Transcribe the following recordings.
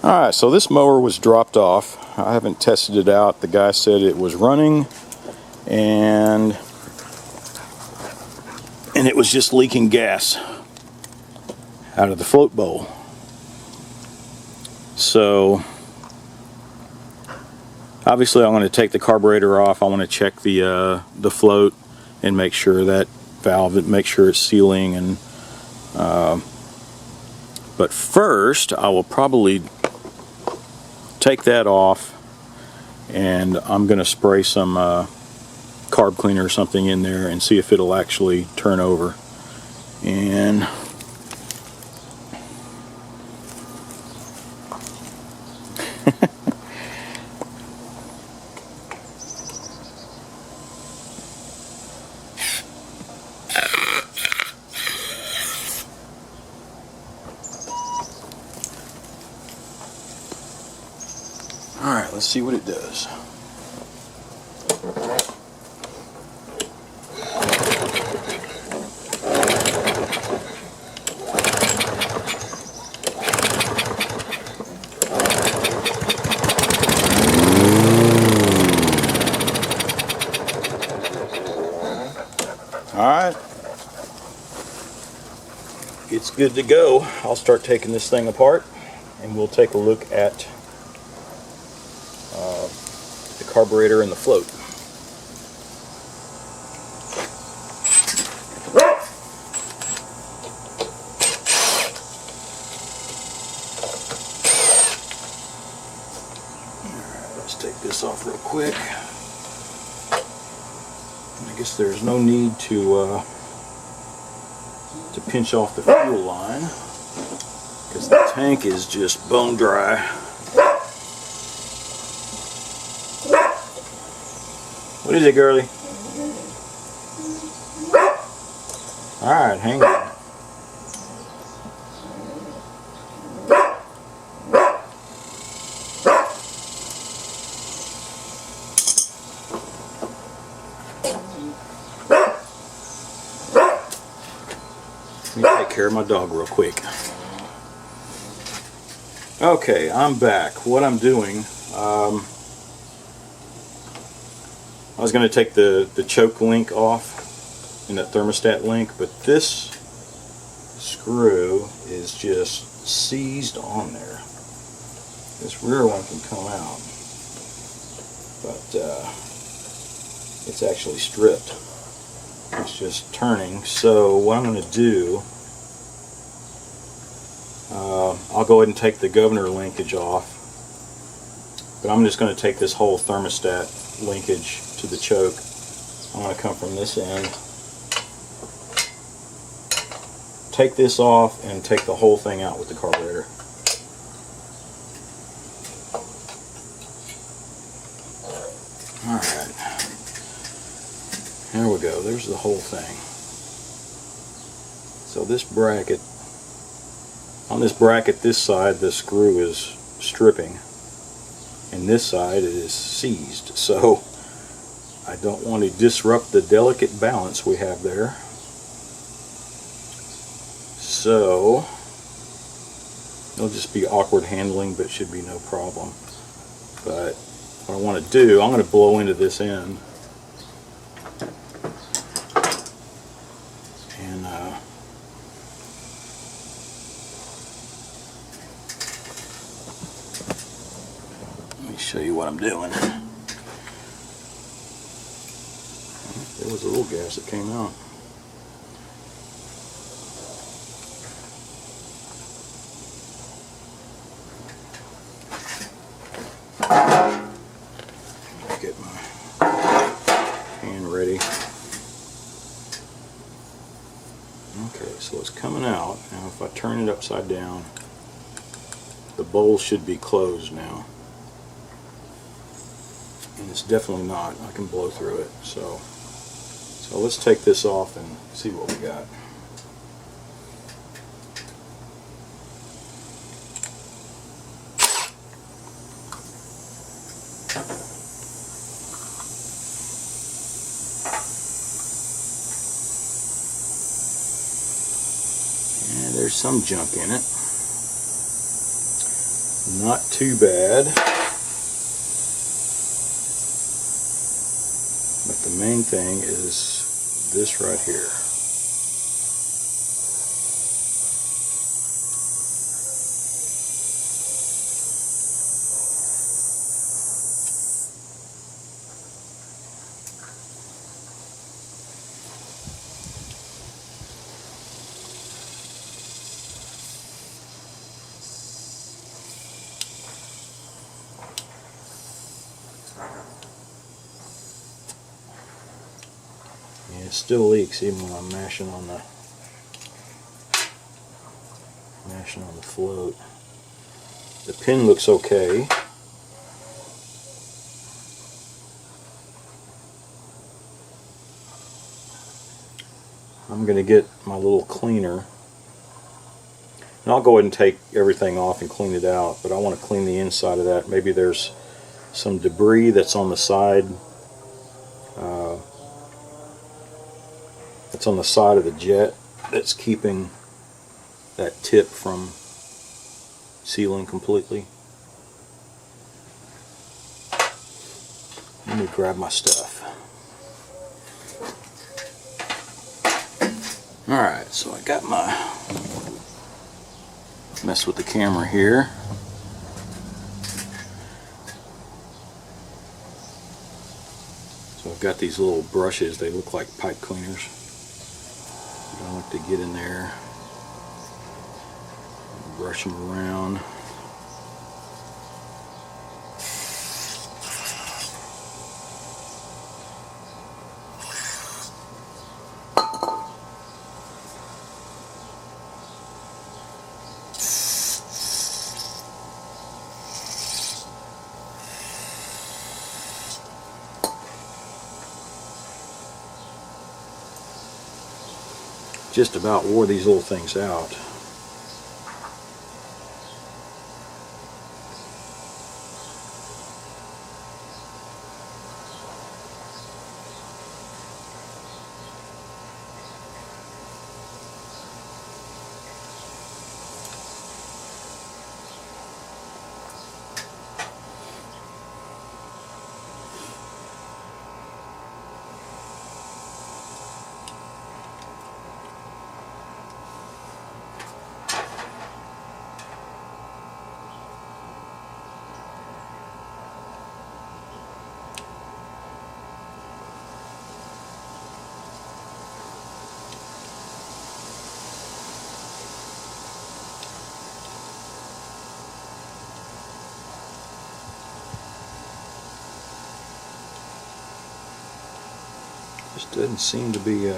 Alright, so this mower was dropped off. I haven't tested it out. The guy said it was running and it was just leaking gas out of the float bowl. So obviously I'm going to take the carburetor off. I want to check the float and make sure that valve, make sure it's sealing, and but first I will probably take that off, and I'm going to spray some carb cleaner or something in there and see if it'll actually turn over. And alright, let's see what it does. Alright, it's good to go. I'll start taking this thing apart and we'll take a look at the carburetor and the float. Alright, let's take this off real quick. I guess there's no need to pinch off the fuel line because the tank is just bone dry. What is it, girlie? Alright, hang on. Let me take care of my dog real quick. Okay, I'm back. What I'm doing, I was going to take the choke link off and that thermostat link, but this screw is just seized on there. This rear one can come out, but it's actually stripped. It's just turning. So what I'm going to do, I'll go ahead and take the governor linkage off, but I'm just going to take this whole thermostat linkage to the choke. I'm going to come from this end, take this off, and take the whole thing out with the carburetor. Alright, there we go. There's the whole thing. So this bracket, on this bracket, this side the screw is stripping, and this side is seized. So I don't want to disrupt the delicate balance we have there. So it'll just be awkward handling, but should be no problem. But what I want to do, I'm going to blow into this end. And let me show you what I'm doing. There was a little gas that came out. Get my hand ready. Okay, so it's coming out. Now if I turn it upside down, the bowl should be closed now. And it's definitely not. I can blow through it. So let's take this off and see what we got. And there's some junk in it. Not too bad. But the main thing is this right here. Yeah, it still leaks even when I'm mashing on the float. The pin looks okay. I'm going to get my little cleaner, and I'll go ahead and take everything off and clean it out, but I want to clean the inside of that. Maybe there's some debris that's on the side. That's on the side of the jet that's keeping that tip from sealing completely. Let me grab my stuff. Alright, so I got my mess with the camera here. So I've got these little brushes, they look like pipe cleaners. I like to get in there, brush them around. Just about wore these little things out. Just doesn't seem to be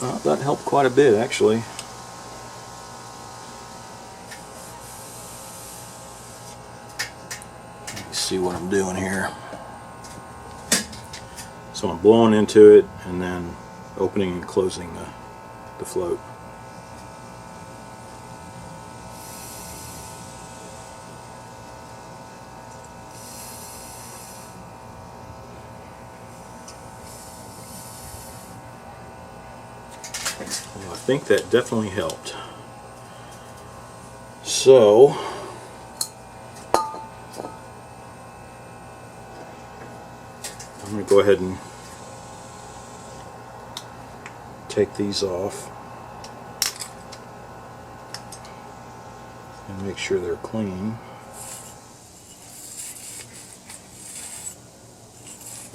well, that helped quite a bit actually. Let's see what I'm doing here. So I'm blowing into it and then opening and closing the float. Well, I think that definitely helped. So I'm going to go ahead and take these off and make sure they're clean.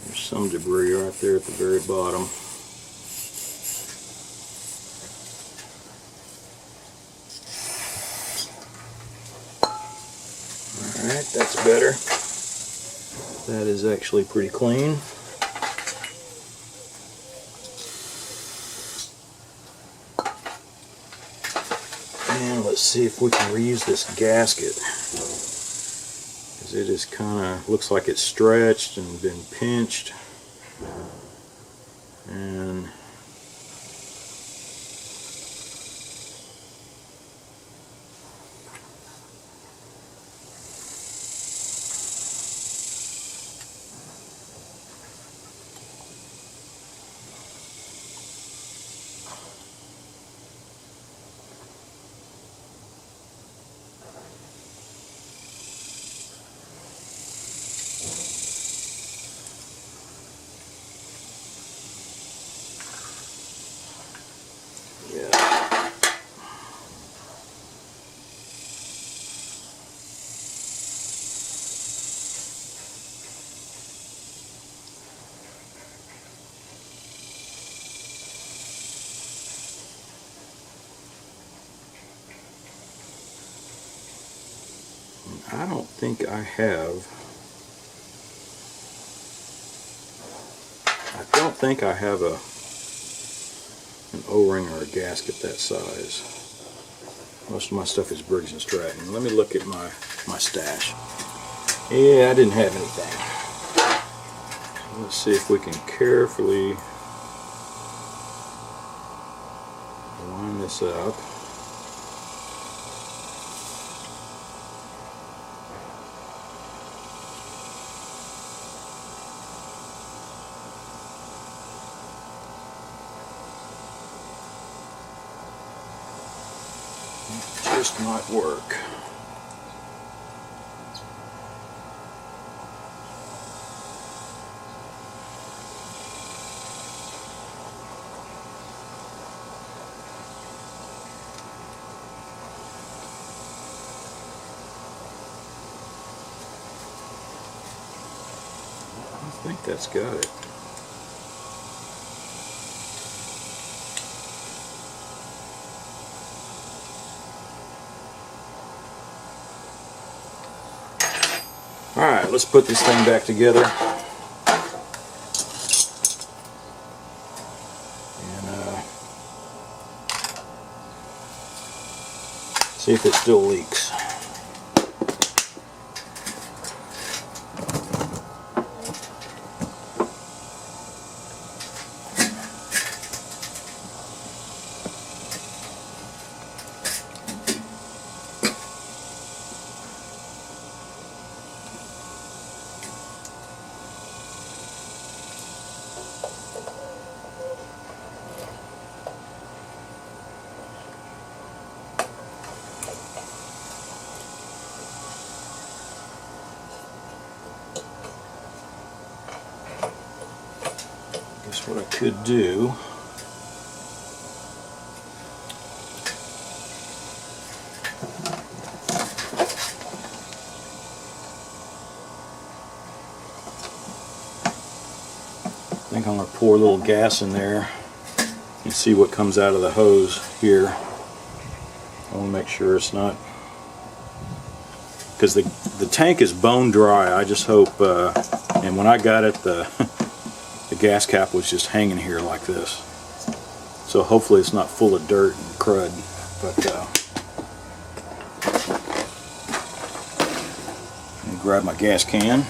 There's some debris right there at the very bottom. Alright, that's better. That is actually pretty clean. And let's see if we can reuse this gasket, because it is kind of looks like it's stretched and been pinched, and I don't think I have. I don't think I have an O-ring or a gasket that size. Most of my stuff is Briggs & Stratton. Let me look at my stash. Yeah, I didn't have anything. Let's see if we can carefully line this up. Just might work. I think that's got it. Alright, let's put this thing back together. And see if it still leaks. What I could do I think I'm going to pour a little gas in there and see what comes out of the hose here. I want to make sure it's not, because the tank is bone dry. I just hope and when I got it, the gas cap was just hanging here like this, so hopefully it's not full of dirt and crud. But let me grab my gas can.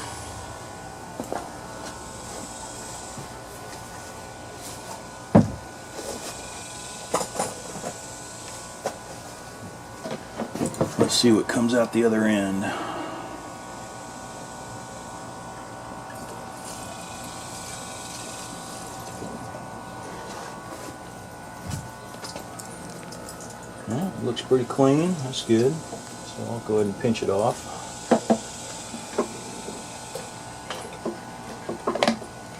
Let's see what comes out the other end. Well, it looks pretty clean. That's good. So I'll go ahead and pinch it off.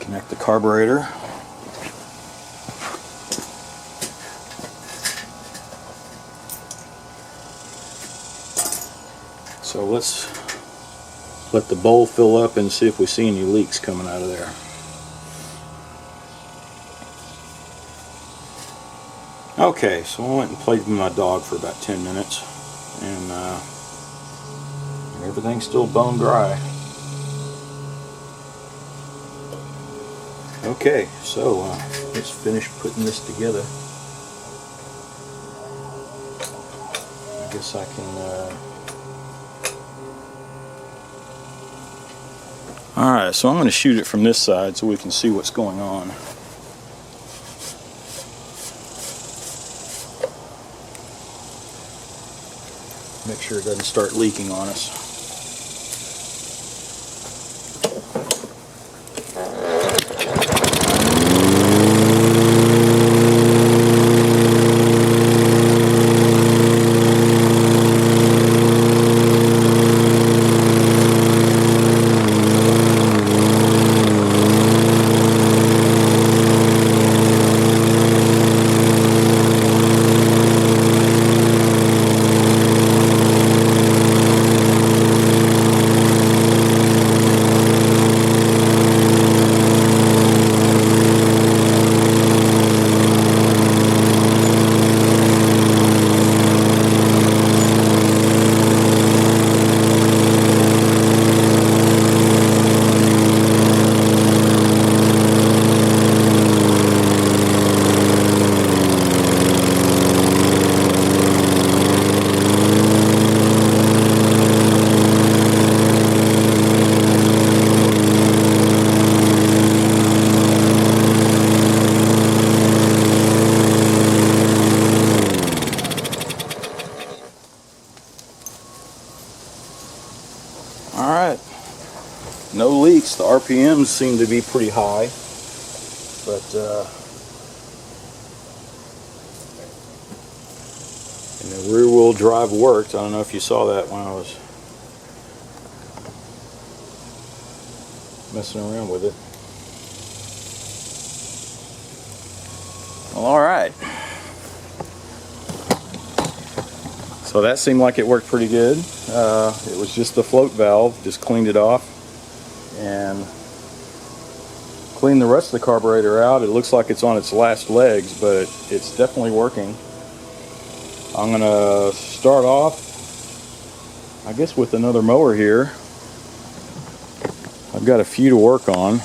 Connect the carburetor. So let's let the bowl fill up and see if we see any leaks coming out of there. Okay, so I went and played with my dog for about 10 minutes, and everything's still bone dry. Okay, so let's finish putting this together. I guess I can... Alright, so I'm going to shoot it from this side so we can see what's going on. Make sure it doesn't start leaking on us. RPMs seem to be pretty high, but and the rear wheel drive worked. I don't know if you saw that when I was messing around with it. Well, alright. So that seemed like it worked pretty good. It was just the float valve, just cleaned it off and cleaned the rest of the carburetor out. It looks like it's on its last legs, but it's definitely working. I'm gonna start off, I guess, with another mower here. I've got a few to work on. I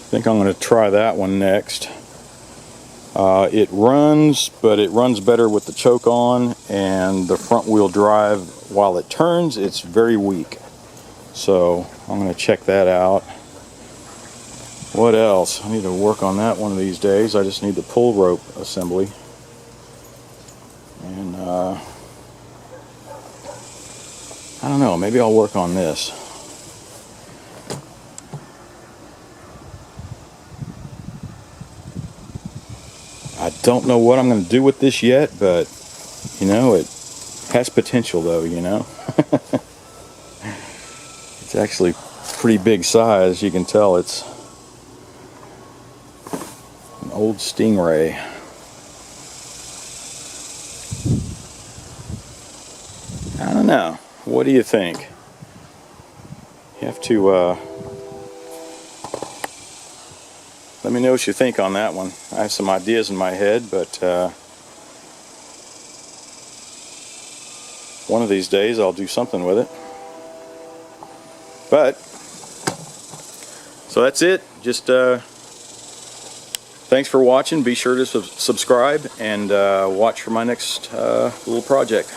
think I'm going to try that one next. It runs, but it runs better with the choke on, and the front wheel drive, while it turns, it's very weak. So I'm going to check that out. What else? I need to work on that one of these days. I just need the pull rope assembly. And I don't know, maybe I'll work on this. I don't know what I'm going to do with this yet, but you know, it has potential though, you know. It's actually pretty big size. You can tell it's an old Stingray. I don't know. What do you think? You have to let me know what you think on that one. I have some ideas in my head, but one of these days I'll do something with it. But so that's it. Just thanks for watching. Be sure to subscribe and watch for my next little project.